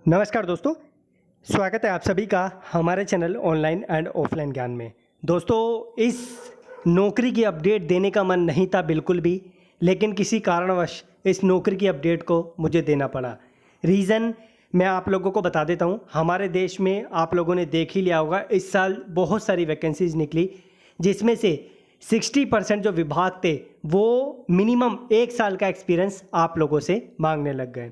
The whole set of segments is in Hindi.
नमस्कार दोस्तों, स्वागत है आप सभी का हमारे चैनल ऑनलाइन एंड ऑफलाइन ज्ञान में। दोस्तों, इस नौकरी की अपडेट देने का मन नहीं था बिल्कुल भी, लेकिन किसी कारणवश इस नौकरी की अपडेट को मुझे देना पड़ा। रीज़न मैं आप लोगों को बता देता हूँ। हमारे देश में आप लोगों ने देख ही लिया होगा, इस साल बहुत सारी वैकेंसीज़ निकली, जिसमें से 60% जो विभाग थे वो मिनिमम 1 साल का एक्सपीरियंस आप लोगों से मांगने लग गए।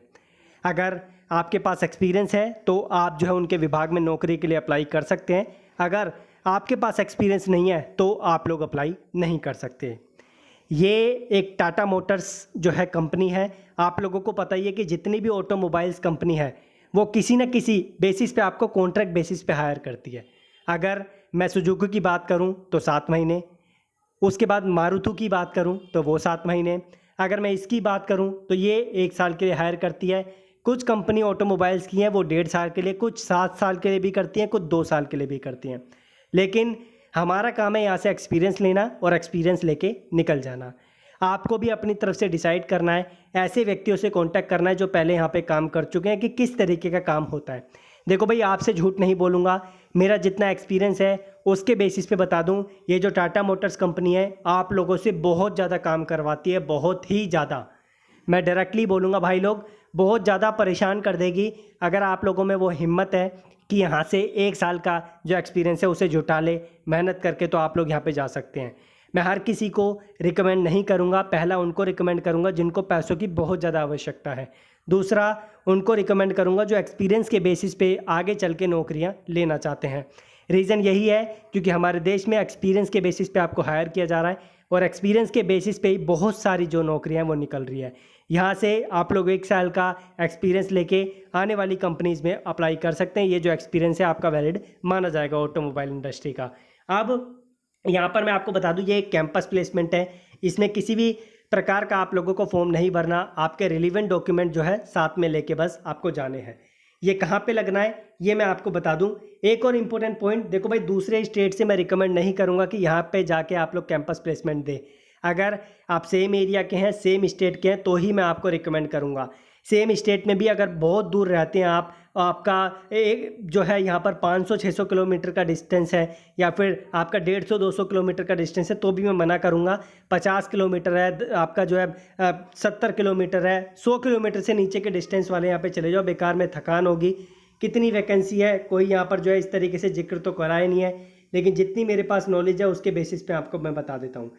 अगर आपके पास एक्सपीरियंस है तो आप जो है उनके विभाग में नौकरी के लिए अप्लाई कर सकते हैं। अगर आपके पास एक्सपीरियंस नहीं है तो आप लोग अप्लाई नहीं कर सकते। ये एक टाटा मोटर्स जो है कंपनी है। आप लोगों को पता ही है कि जितनी भी ऑटोमोबाइल्स कंपनी है वो किसी न किसी बेसिस पे आपको कॉन्ट्रैक्ट बेसिस पे हायर करती है। अगर मैं सुजुकी की बात करूं तो 7 महीने, उसके बाद मारुति की बात करूं तो वो 7 महीने, अगर मैं इसकी बात करूं तो ये 1 साल के लिए हायर करती है। कुछ कंपनी ऑटोमोबाइल्स की हैं वो 1.5 साल के लिए, कुछ 7 साल के लिए भी करती हैं, कुछ 2 साल के लिए भी करती हैं। लेकिन हमारा काम है यहाँ से एक्सपीरियंस लेना और एक्सपीरियंस लेके निकल जाना। आपको भी अपनी तरफ से डिसाइड करना है, ऐसे व्यक्तियों से कांटेक्ट करना है जो पहले यहाँ पे काम कर चुके हैं कि किस तरीके का काम होता है। देखो भाई, आपसे झूठ नहीं बोलूँगा, मेरा जितना एक्सपीरियंस है उसके बेसिस पे बता दूँ। ये जो टाटा मोटर्स कंपनी है आप लोगों से बहुत ज़्यादा काम करवाती है, बहुत ही ज़्यादा। मैं डायरेक्टली बोलूँगा भाई लोग, बहुत ज़्यादा परेशान कर देगी। अगर आप लोगों में वो हिम्मत है कि यहाँ से 1 साल का जो एक्सपीरियंस है उसे जुटा ले मेहनत करके, तो आप लोग यहाँ पे जा सकते हैं। मैं हर किसी को रिकमेंड नहीं करूँगा, पहला उनको रिकमेंड करूँगा जिनको पैसों की बहुत ज़्यादा आवश्यकता है। दूसरा उनको रिकमेंड करूँगा जो एक्सपीरियंस के बेसिस पे आगे चल के नौकरियाँ लेना चाहते हैं। रीज़न यही है क्योंकि हमारे देश में एक्सपीरियंस के बेसिस पे आपको हायर किया जा रहा है और एक्सपीरियंस के बेसिस पे ही बहुत सारी जो नौकरियाँ वो निकल रही है। यहाँ से आप लोग 1 साल का एक्सपीरियंस लेके आने वाली कंपनीज़ में अप्लाई कर सकते हैं। ये जो एक्सपीरियंस है आपका वैलिड माना जाएगा ऑटोमोबाइल इंडस्ट्री का। अब यहाँ पर मैं आपको बता दूँ, ये एक कैंपस प्लेसमेंट है। इसमें किसी भी प्रकार का आप लोगों को फॉर्म नहीं भरना, आपके रिलीवेंट डॉक्यूमेंट जो है साथ में लेके बस आपको जाने हैं। ये कहाँ पे लगना है ये मैं आपको बता दूं। एक और इम्पोर्टेंट पॉइंट, देखो भाई, दूसरे स्टेट से मैं रिकमेंड नहीं करूँगा कि यहाँ पे जाके आप लोग कैंपस प्लेसमेंट दें। अगर आप सेम एरिया के हैं, सेम स्टेट के हैं, तो ही मैं आपको रिकमेंड करूँगा। सेम स्टेट में भी अगर बहुत दूर रहते हैं आप, आपका जो है यहाँ पर 500-600 किलोमीटर का डिस्टेंस है या फिर आपका 150-200 किलोमीटर का डिस्टेंस है, तो भी मैं मना करूँगा। 50 किलोमीटर है आपका, जो है 70 किलोमीटर है, 100 किलोमीटर से नीचे के डिस्टेंस वाले यहाँ पे चले जाओ, बेकार में थकान होगी। कितनी वैकेंसी है कोई यहाँ पर जो है इस तरीके से जिक्र तो कराया नहीं है, लेकिन जितनी मेरे पास नॉलेज है उसके बेसिस पे आपको मैं बता देता हूँ।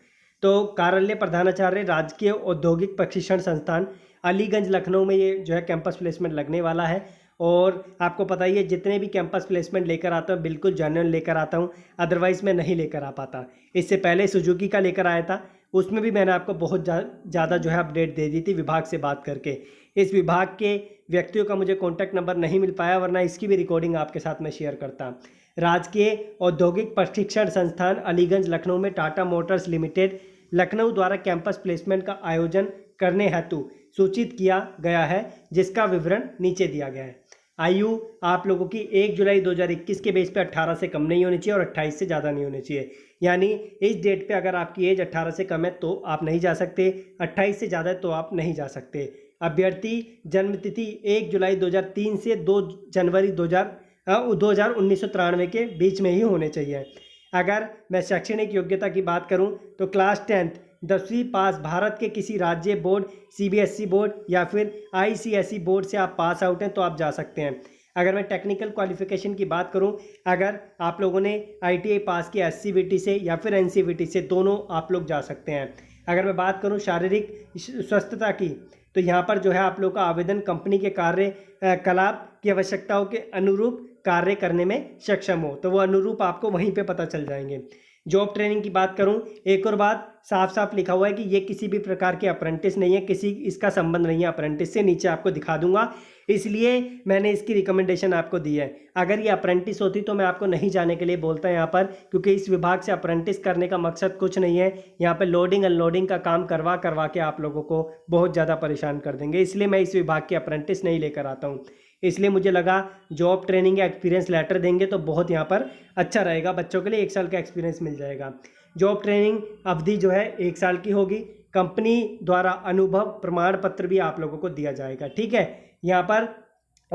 तो कार्यालय प्रधानाचार्य राजकीय औद्योगिक प्रशिक्षण संस्थान अलीगंज लखनऊ में ये जो है कैंपस प्लेसमेंट लगने वाला है। और आपको पता ही है, जितने भी कैंपस प्लेसमेंट लेकर आता हूँ बिल्कुल जेन्युइन लेकर आता हूँ, अदरवाइज़ मैं नहीं लेकर आ पाता। इससे पहले सुजुकी का लेकर आया था, उसमें भी मैंने आपको बहुत ज़्यादा जो है अपडेट दे दी थी विभाग से बात करके। इस विभाग के व्यक्तियों का मुझे कॉन्टैक्ट नंबर नहीं मिल पाया, वरना इसकी भी रिकॉर्डिंग आपके साथ में शेयर करता। राजकीय औद्योगिक प्रशिक्षण संस्थान अलीगंज लखनऊ में टाटा मोटर्स लिमिटेड लखनऊ द्वारा कैंपस प्लेसमेंट का आयोजन करने हेतु सूचित किया गया है, जिसका विवरण नीचे दिया गया है। आयु आप लोगों की 1 जुलाई 2021 के बेस पे 18 से कम नहीं होनी चाहिए और 28 से ज़्यादा नहीं होनी चाहिए। यानी इस डेट पे अगर आपकी एज 18 से कम है तो आप नहीं जा सकते, 28 से ज़्यादा है तो आप नहीं जा सकते। अभ्यर्थी जन्म तिथि 1 जुलाई 2003 से 2 जनवरी 1993 के बीच में ही होने चाहिए। अगर मैं शैक्षणिक योग्यता की बात करूं तो क्लास 10th 10वीं पास भारत के किसी राज्य बोर्ड, सीबीएसई बोर्ड या फिर आईसीएसई बोर्ड से आप पास आउट हैं तो आप जा सकते हैं। अगर मैं टेक्निकल क्वालिफिकेशन की बात करूं, अगर आप लोगों ने आईटीआई पास किया एससीबीटी से या फिर एनसीबीटी से, दोनों आप लोग जा सकते हैं। अगर मैं बात करूं शारीरिक स्वस्थता की, तो यहाँ पर जो है आप लोग का आवेदन कंपनी के कार्यकलाप की आवश्यकताओं के अनुरूप कार्य करने में सक्षम हो, तो वो अनुरूप आपको वहीं पे पता चल जाएंगे। जॉब ट्रेनिंग की बात करूं, एक और बात साफ साफ लिखा हुआ है कि ये किसी भी प्रकार के अप्रेंटिस नहीं है, किसी इसका संबंध नहीं है अप्रेंटिस से, नीचे आपको दिखा दूंगा, इसलिए मैंने इसकी रिकमेंडेशन आपको दी है। अगर ये अप्रेंटिस होती तो मैं आपको नहीं जाने के लिए बोलता यहाँ पर, क्योंकि इस विभाग से अप्रेंटिस करने का मकसद कुछ नहीं है। यहाँ पर लोडिंग अनलोडिंग का काम करवा करवा के आप लोगों को बहुत ज़्यादा परेशान कर देंगे, इसलिए मैं इस विभाग के अप्रेंटिस नहीं लेकर आता हूँ। इसलिए मुझे लगा जॉब ट्रेनिंग या एक्सपीरियंस लेटर देंगे तो बहुत यहाँ पर अच्छा रहेगा, बच्चों के लिए 1 साल का एक्सपीरियंस मिल जाएगा। जॉब ट्रेनिंग अवधि जो है 1 साल की होगी। कंपनी द्वारा अनुभव प्रमाण पत्र भी आप लोगों को दिया जाएगा, ठीक है। यहाँ पर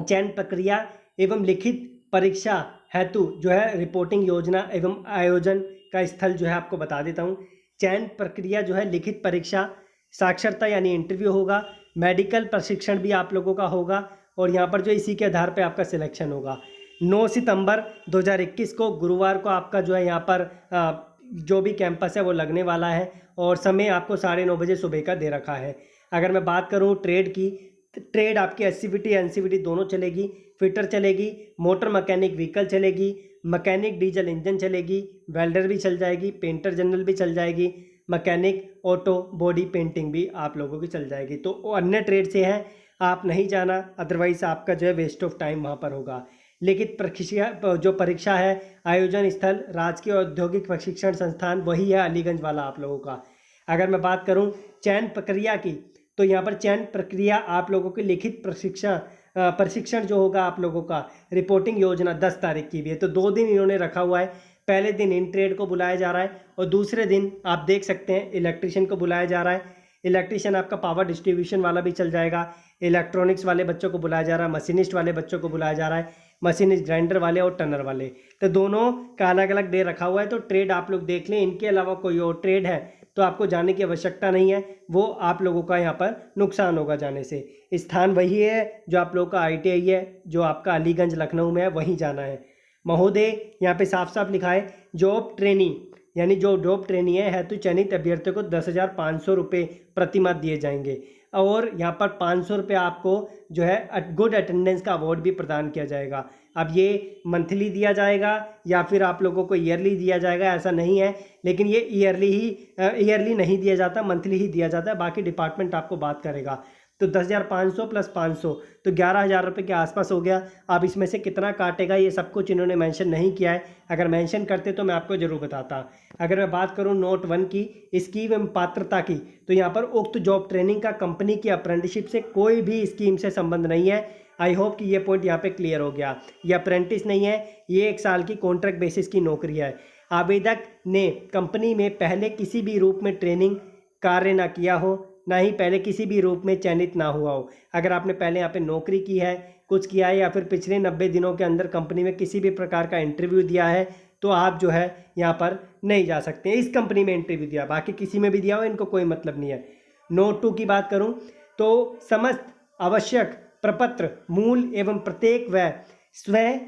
चयन प्रक्रिया एवं लिखित परीक्षा हेतु जो है रिपोर्टिंग योजना एवं आयोजन का स्थल जो है आपको बता देता हूँ। चयन प्रक्रिया जो है लिखित परीक्षा, साक्षरता यानी इंटरव्यू होगा, मेडिकल प्रशिक्षण भी आप लोगों का होगा और यहाँ पर जो इसी के आधार पे आपका सिलेक्शन होगा। 9 सितंबर 2021 को गुरुवार को आपका जो है यहाँ पर जो भी कैंपस है वो लगने वाला है और समय आपको 9:30 बजे सुबह का दे रखा है। अगर मैं बात करूँ ट्रेड की, ट्रेड आपकी एससीवीटी एनसीवीटी दोनों चलेगी, फिटर चलेगी, मोटर मैकेनिक व्हीकल चलेगी, मैकेनिक डीजल इंजन चलेगी, वेल्डर भी चल जाएगी, पेंटर जनरल भी चल जाएगी, मैकेनिक ऑटो बॉडी पेंटिंग भी आप लोगों की चल जाएगी। तो अन्य ट्रेड से हैं आप नहीं जाना, अदरवाइज आपका जो है वेस्ट ऑफ टाइम वहाँ पर होगा। लिखित परीक्षा जो परीक्षा है, आयोजन स्थल राजकीय औद्योगिक प्रशिक्षण संस्थान वही है अलीगंज वाला आप लोगों का। अगर मैं बात करूं चयन प्रक्रिया की, तो यहाँ पर चयन प्रक्रिया आप लोगों की लिखित प्रशिक्षण जो होगा आप लोगों का, रिपोर्टिंग योजना 10 तारीख की भी है। तो 2 दिन इन्होंने रखा हुआ है। पहले दिन इन ट्रेड को बुलाया जा रहा है और दूसरे दिन आप देख सकते हैं इलेक्ट्रिशियन को बुलाया जा रहा है। इलेक्ट्रिशियन आपका पावर डिस्ट्रीब्यूशन वाला भी चल जाएगा, इलेक्ट्रॉनिक्स वाले बच्चों को बुलाया जा रहा है, मशीनिस्ट वाले बच्चों को बुलाया जा रहा है, मशीनिस्ट ग्राइंडर वाले और टनर वाले। तो दोनों का अलग अलग डे रखा हुआ है। तो ट्रेड आप लोग देख लें, इनके अलावा कोई और ट्रेड है तो आपको जाने की आवश्यकता नहीं है, वो आप लोगों का यहाँ पर नुकसान होगा जाने से। स्थान वही है जो आप लोगों का ITI है, जो आपका अलीगंज लखनऊ में है, वहीं जाना है। महोदय यहाँ पे साफ साफ लिखा है जॉब ट्रेनी, यानी जो जॉब ट्रेनी है तो चयनित अभ्यर्थियों को 10,500 रुपये प्रतिमाह दिए जाएंगे और यहाँ पर 500 रुपये आपको जो है गुड अटेंडेंस का अवार्ड भी प्रदान किया जाएगा। अब ये मंथली दिया जाएगा या फिर आप लोगों को ईयरली दिया जाएगा ऐसा नहीं है, लेकिन ये ईयरली नहीं दिया जाता, मंथली ही दिया जाता है। बाकी डिपार्टमेंट आपको बात करेगा। तो 10,500 प्लस 500 तो 11,000 रुपये के आसपास हो गया। अब इसमें से कितना काटेगा ये सब कुछ इन्होंने मेंशन नहीं किया है, अगर मेंशन करते तो मैं आपको ज़रूर बताता। अगर मैं बात करूं नोट 1 की स्कीम एवं पात्रता की, तो यहाँ पर उक्त जॉब ट्रेनिंग का कंपनी की अप्रेंटिसशिप से कोई भी स्कीम से संबंध नहीं है। आई होप कि ये पॉइंट यहाँ पे क्लियर हो गया। ये अप्रेंटिस नहीं है, ये 1 साल की कॉन्ट्रैक्ट बेसिस की नौकरी है। आवेदक ने कंपनी में पहले किसी भी रूप में ट्रेनिंग कार्य ना किया हो, ना ही पहले किसी भी रूप में चयनित ना हुआ हो। अगर आपने पहले यहाँ पे नौकरी की है, कुछ किया है या फिर पिछले 90 दिनों के अंदर कंपनी में किसी भी प्रकार का इंटरव्यू दिया है तो आप जो है यहाँ पर नहीं जा सकते। इस कंपनी में इंटरव्यू दिया, बाकी किसी में भी दिया हो इनको कोई मतलब नहीं है। नोट 2 की बात करूँ तो समस्त आवश्यक प्रपत्र मूल एवं प्रत्येक व स्वयं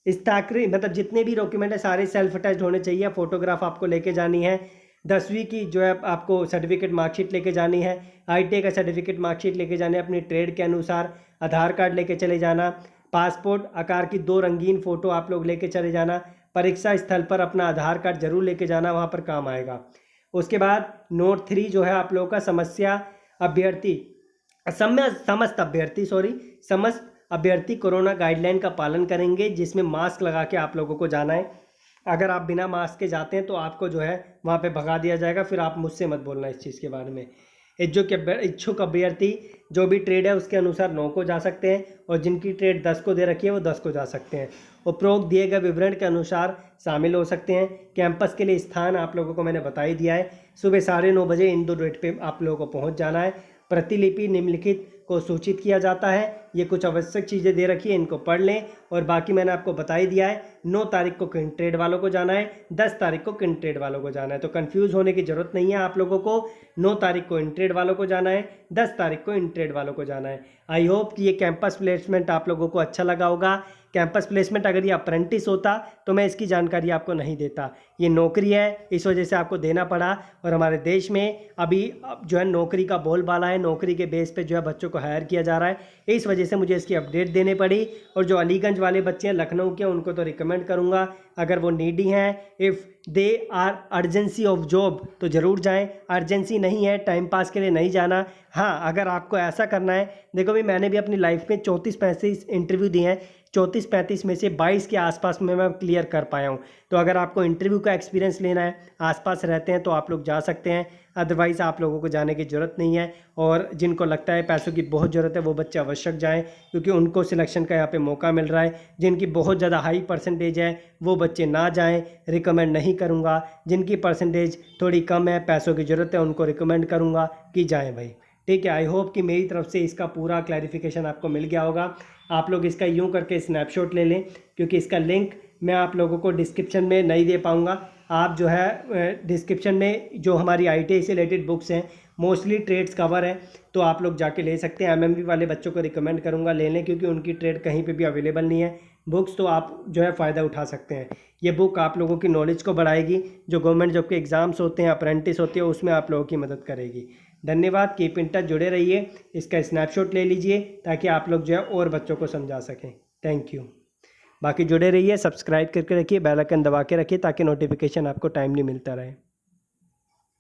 हस्ताक्षर मतलब जितने भी डॉक्यूमेंट है सारे सेल्फ अटैच्ड होने चाहिए। फोटोग्राफ आपको लेके जानी है, 10वीं की जो है आपको सर्टिफिकेट मार्कशीट लेके जानी है, ITI का सर्टिफिकेट मार्कशीट लेके जानी है अपनी ट्रेड के अनुसार, आधार कार्ड लेके चले जाना, पासपोर्ट आकार की 2 रंगीन फ़ोटो आप लोग लेके चले जाना, परीक्षा स्थल पर अपना आधार कार्ड जरूर लेके जाना, वहाँ पर काम आएगा। उसके बाद नोट 3 जो है आप लोगों का समस्त अभ्यर्थी कोरोना गाइडलाइन का पालन करेंगे, जिसमें मास्क लगा के आप लोगों को जाना है। अगर आप बिना मास्क के जाते हैं तो आपको जो है वहाँ पे भगा दिया जाएगा। फिर आप मुझसे मत बोलना इस चीज़ के बारे में। इच्छुक अभ्यर्थी जो भी ट्रेड है उसके अनुसार 9 को जा सकते हैं और जिनकी ट्रेड 10 को दे रखी है वो 10 को जा सकते हैं। उपरोक्त दिए गए विवरण के अनुसार शामिल हो सकते हैं। कैंपस के लिए स्थान आप लोगों को मैंने बता ही दिया है। सुबह 9:30 बजे इन 2 डेट पे आप लोगों को पहुंच जाना है। प्रतिलिपि निम्नलिखित को सूचित किया जाता है। ये कुछ आवश्यक चीज़ें दे रखी है, इनको पढ़ लें। और बाकी मैंने आपको बता ही दिया है। 9 तारीख को किन ट्रेड वालों को जाना है, 10 तारीख को किन ट्रेड वालों को जाना है। तो कंफ्यूज होने की ज़रूरत नहीं है आप लोगों को। 9 तारीख को इन ट्रेड वालों को जाना है, 10 तारीख को इन ट्रेड वालों को जाना है। आई होप कि ये कैंपस प्लेसमेंट आप लोगों को अच्छा लगा होगा। कैंपस प्लेसमेंट अगर ये अप्रेंटिस होता तो मैं इसकी जानकारी आपको नहीं देता। ये नौकरी है, इस वजह से आपको देना पड़ा। और हमारे देश में अभी जो है नौकरी का बोलबाला है, नौकरी के बेस पे जो है बच्चों को हायर किया जा रहा है। इस वजह से मुझे इसकी अपडेट देनी पड़ी। और जो अलीगंज वाले बच्चे हैं लखनऊ के, उनको तो रिकमेंड करूँगा, अगर वो नीडी हैं, if they are urgency of job तो ज़रूर जाएं। अर्जेंसी नहीं है, टाइम पास के लिए नहीं जाना। हाँ, अगर आपको ऐसा करना है, देखो भाई मैंने भी अपनी लाइफ में 34-35 इंटरव्यू दिए हैं। 34-35 में से 22 के आसपास में मैं क्लियर कर पाया हूँ। तो अगर आपको इंटरव्यू का एक्सपीरियंस लेना है, आसपास रहते हैं, तो आप लोग जा सकते हैं। अदरवाइज़ आप लोगों को जाने की ज़रूरत नहीं है। और जिनको लगता है पैसों की बहुत ज़रूरत है वो बच्चे आवश्यक जाएं, क्योंकि उनको सिलेक्शन का यहाँ पे मौका मिल रहा है। जिनकी बहुत ज़्यादा हाई परसेंटेज है वो बच्चे ना जाएं, रिकमेंड नहीं करूँगा। जिनकी परसेंटेज थोड़ी कम है, पैसों की ज़रूरत है, उनको रिकमेंड करूँगा कि जाएँ भाई। ठीक है, आई होप कि मेरी तरफ से इसका पूरा क्लैरिफिकेशन आपको मिल गया होगा। आप लोग इसका यूँ करके स्नैपशॉट ले लें, क्योंकि इसका लिंक मैं आप लोगों को डिस्क्रिप्शन में नहीं दे पाऊँगा। आप जो है डिस्क्रिप्शन में जो हमारी ITI से रिलेटेड बुक्स हैं, मोस्टली ट्रेड्स कवर हैं, तो आप लोग जाके ले सकते हैं। MMB वाले बच्चों को रिकमेंड करूँगा ले लें, क्योंकि उनकी ट्रेड कहीं पे भी अवेलेबल नहीं है बुक्स, तो आप जो है फ़ायदा उठा सकते हैं। ये बुक आप लोगों की नॉलेज को बढ़ाएगी, जो गवर्नमेंट जॉब के एग्ज़ाम्स होते हैं, अप्रेंटिस होती है, उसमें आप लोगों की मदद करेगी। धन्यवाद, कीप इन टच, जुड़े रहिए। इसका स्नैपशॉट ले लीजिए ताकि आप लोग जो है और बच्चों को समझा सकें। Thank you. बाकी जुड़े रहिए, सब्सक्राइब करके रखिए, बेल आइकन दबा के रखिए ताकि नोटिफिकेशन आपको टाइमली मिलता रहे।